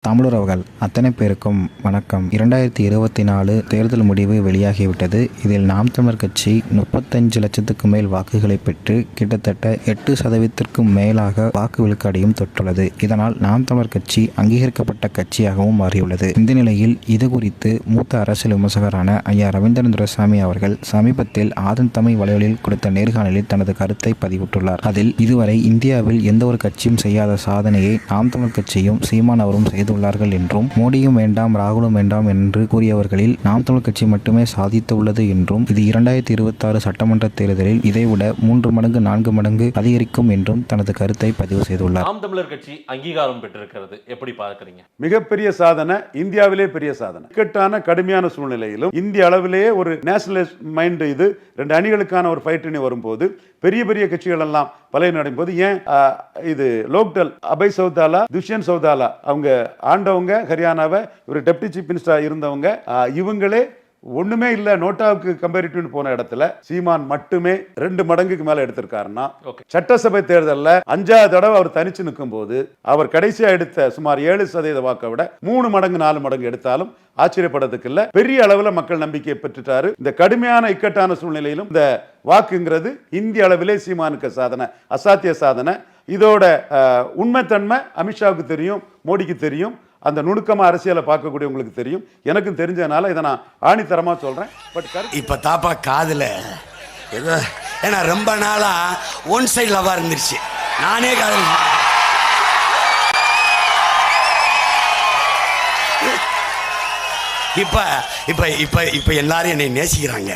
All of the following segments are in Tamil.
தமிழுறவுகள் அத்தனை பேருக்கும் வணக்கம். 2024 தேர்தல் முடிவு வெளியாகிவிட்டது. இதில் நாம் தமிழர் கட்சி 35 லட்சத்துக்கு மேல் வாக்குகளை பெற்று கிட்டத்தட்ட 8% மேலாக வாக்கு விழுக்காடையும் தொட்டுள்ளது. இதனால் நாம் தமிழர் கட்சி அங்கீகரிக்கப்பட்ட கட்சியாகவும் மாறியுள்ளது. இந்த நிலையில் இது குறித்து மூத்த அரசியல் விமர்சகரான ஐயா ரவீந்திரன் துரைசாமி அவர்கள் சமீபத்தில் ஆதன் தமிழ் வலையொலியில் கொடுத்த நேர்காணலில் தனது கருத்தை பதிவிட்டுள்ளார். அதில் இதுவரை இந்தியாவில் எந்த ஒரு கட்சியும் செய்யாத சாதனையை நாம் தமிழர் கட்சியும் சீமான் அவரும் செய்துள்ளார்கள் என்றும், மோடியும் வேண்டாம் ராகுலும் வேண்டாம் என்று கூறியவர்களில் நாம் தமிழர் கட்சி மட்டுமே சாதித்துள்ளது என்றும், இது 2026 சட்டமன்ற தேர்தலில் இதைவிட 3 மடங்கு 4 மடங்கு அதிகரிக்கும் என்றும் தனது கருத்தை பதிவு செய்துள்ளார். நாம் தமிழர் கட்சி அங்கீகாரம் பெற்றிருக்கிறது, எப்படி பார்க்கிறீங்க? மிகப்பெரிய சாதனை, இந்தியாவிலே பெரிய சாதனை. இக்கட்டான கடுமையான சூழ்நிலையிலும் இந்திய அளவிலேயே ஒரு நேஷனலிஸ்ட் மைண்ட், இது 2 அணிகளுக்கான ஒரு ஃபைட் வரும்போது பெரிய பெரிய கட்சிகள் எல்லாம் பலையடையும் போது, ஏன் இது லோக்டல் அபய் சௌதாலா, துஷ்யந்த் சௌதாலா அவங்க ஆண்டவங்க, ஹரியானாவை இவர் டெப்டி சீஃப் மினிஸ்டர் இருந்தவங்க, இவங்களே ஒண்ணுமே இல்ல நோட்டாவுக்கு கம்பேரிட்டிவ் போன இடத்துல சீமான் மட்டுமே 2 மடங்குக்கு மேல எடுத்திருக்காருன்னா, சட்டசபை தேர்தலில் 5வது தடவை அவர் தனிச்சு நிற்கும் போது அவர் கடைசியா எடுத்த சுமார் 7% வாக்கை விட 3 மடங்கு 4 மடங்கு எடுத்தாலும் ஆச்சரியப்படுறதுக்கு இல்ல. பெரிய அளவில் மக்கள் நம்பிக்கையை பெற்றுட்டாரு. இந்த கடுமையான இக்கட்டான சூழ்நிலையிலும் இந்த வாக்குங்கிறது இந்திய அளவிலே சீமானுக்கு சாதனை, அசாத்திய சாதனை. இதோட உண்மைத்தன்மை அமித்ஷாவுக்கு தெரியும், மோடிக்கு தெரியும், அந்த நுணுக்கமா அரசியலை பார்க்கக்கூடியவங்களுக்கு தெரியும். எனக்கும் தெரிஞ்சதுனால இதை நான் ஆணித்தரமா சொல்றேன். பட் இப்ப தாப்பா காதுல ஏதோ ஏன்னா ரொம்ப நாளா ஒன் சைடு லவா இருந்துருச்சு. நானே காதல் இப்ப இப்ப இப்ப இப்ப எல்லாரும் என்னை நேசிக்கிறாங்க.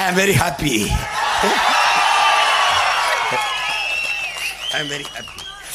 I am very happy. I am very happy.